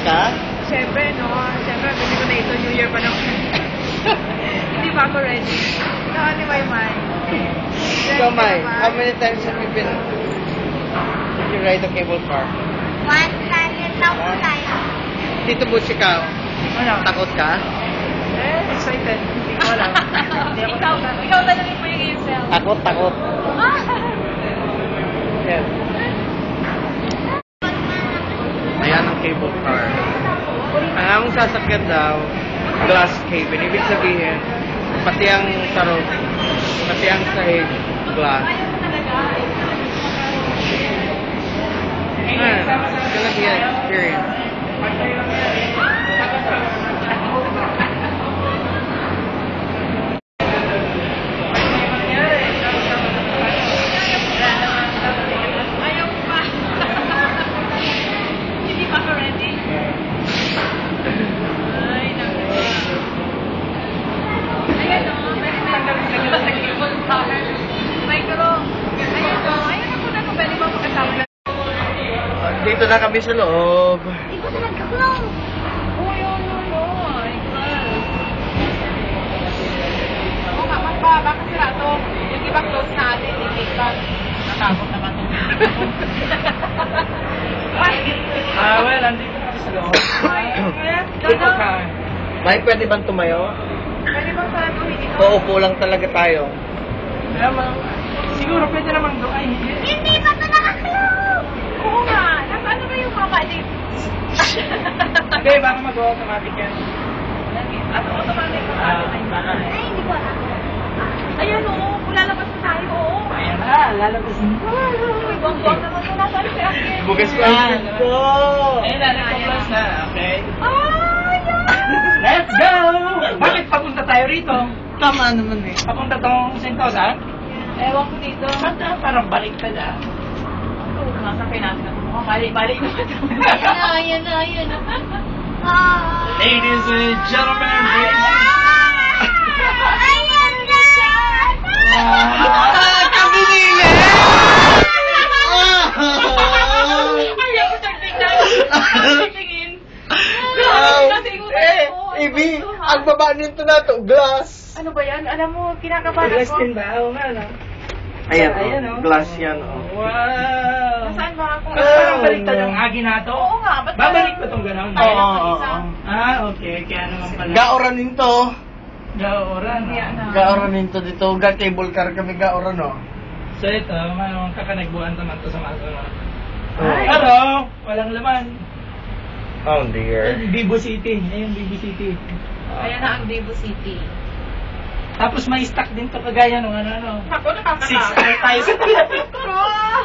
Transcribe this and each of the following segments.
ka? Siyempre, no? Siyempre, hindi ko na ito. New Year pa lang. Hindi pa ako ready. No, anyway, Mai. Ikaw, Mai, how many times have you been... Did you ride a cable car? One time, yun daw po tayo. Tito Butch, ikaw? Ano? Takot ka? Excited. Hindi ko alam. Ikaw tanongin mo yung yourself. Takot. Yes. Ayan ang cable car. Ang among sasakyan daw, glass cabin. Ibig sabihin, pati ang sarog, pati ang sahig, glass. It's gonna be an experience. Dito na kami sa loob. Hindi ko na nag-close. Baka sira to. Yung iba close na atin, hindi ka. Natakot naman to. Well, nandito kami sa loob. Dito ka. May pwede bang tumayo? Pwede bang sa hindi to? O upo lang talaga tayo. Siguro pwede naman doon. Ay, hindi. Hindi pa ito naka-close. Oo nga. Ano ba yung mama? Hindi, baka mag-automatic yan. Ano automatic ka? Ay, hindi ko alam. Ayun, oo. Lalabas na tayo, oo. Ayan na, lalabas mo. Uy, buwang-buwang naman na nasa akin. Bugas pa ang dito. Ayun na, nag-plus na. Okay. Ay, Let's go! Bakit papunta tayo rito? Tama naman eh. Papunta tong Sentosa? ewan ko dito. Parang baliktad ah. Masakay natin ang mukha. Balik naman. Ayun na. Ah. Ladies and gentlemen, Ayun na. Kami nila! Ayaw ko tingin. Ibi, ang baba nito na to, glass. Ano ba yan? Alam mo, kinakabahan Glass ako. din ba? Oo nga, no? Ayan, oh. glass yan, oh. Wow! Nasaan ba ako? Parang baliktad yung agi na to? Oo nga. Ba't Babalik ba itong gano'n? Oo. Okay. Kaya naman pala. Gaoranin to. Gaoran. Gaoranin to dito. Cable car kami gaoran, oh. So ito, kakanagbuan naman to sa maso. Ay. Hello! Walang laman. Oh dear. Bibo City. Ayun, Bibo City. Ayan na ang Vivo City. Tapos may stock din to kagaya nung ano. Ako, 6 nakakatawa. hour tayo sa Oh!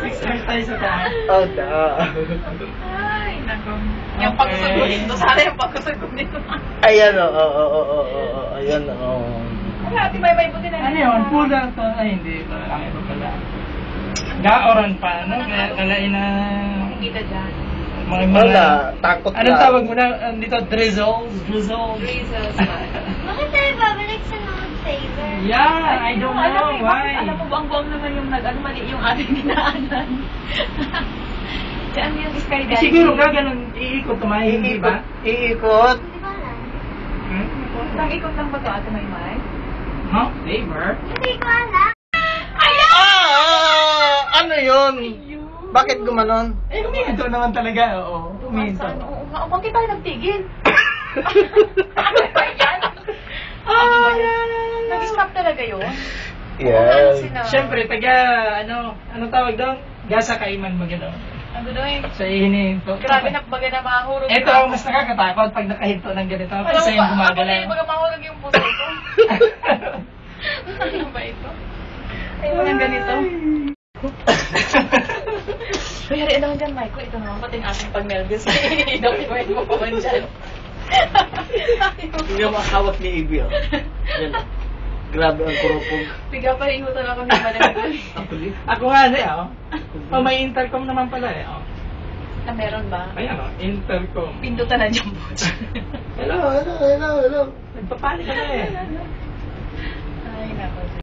6 hours tayo sa taas. Oh, da. Ay, nako. Yung pagsusunin to. Sana yung pagsusunin to. Ayan, oh. Ayan, oh. Wala, ati may buti na. Ano yun? Pula to. Ay, hindi. Malaki pa pala. Gaoran pa, no? Kaya kalain na... Kita dyan. Wala, takot lang. Anong tawag mo na dito? Drizzles? Drizzles. Bakit tayo babalik sa non-saver? Yeah, I don't know why. Alam mo, buwang-buwang naman yung mali yung ating dinaanan. Diyan yung skydiving. Siguro nga ganun, iikot tumayo, hindi ba? Iikot. Hindi ko alam. Isang ikot lang ba ito, Ate Maymay? Huh? Labor? Hindi ko alam. Ano yun? Bakit gumanon? Eh, huminto naman talaga, oo. Huminto. Oo nga, bakit tayo nagtigil? Nag-stop talaga yun? Yes. Siyempre, anong tawag doon? Gasa kaiman ba gano'n? Ano doon? Sa ihininto. Grabe na baga na mahurog. Ito ang mas nakakatakot pag nakahinto ng ganito. Kasi yung gumagalaw. Ako na baga mahurog yung puso ko. Ano ba ito? Ayaw ng ganito. Kaya rin naman dyan, Michael. Ito naman pati yung ating pag-melvis. I-document mo pa man dyan. Hindi mo hawak ni Ibi, oh. Yan. Grabe ang kurupog. Piga pa rin inutan ako ng malagay. Ako nga oh. Oh, may intercom naman pala oh. Na meron ba? Ayan intercom. Pindutan na dyan po. Hello. Nagpapali ka na Ay, naku.